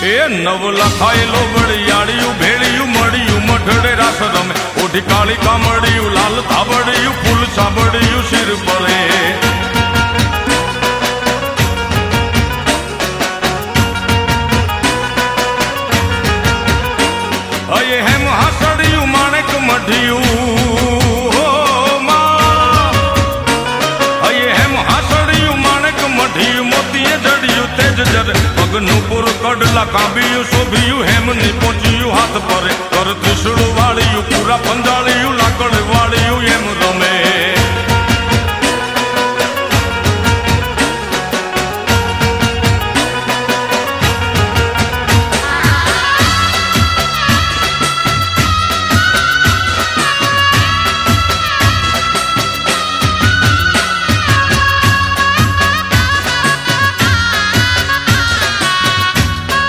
એ નવ લખાયેલો વડિયાળિયું ભેળિયું મળિયું મઢડે રાસ રમે ઓઢી કાળી કામડિયું લાલ ધાબડિયું ફૂલ સાબડિયું શિર પરે અયે હેમ હાસડિયું માણેક મઢિયું હો માં અયે હેમ હાસડિયું માણેક મઢિયું મોતીએ જડિયું તેજ જરે પગનું પુર કડલા કાંબિયું શોભિયું હેમની પહોંચ્યું હાથ પરે કર ત્રિશુળ વાળિયું પૂરા પંજાળિયું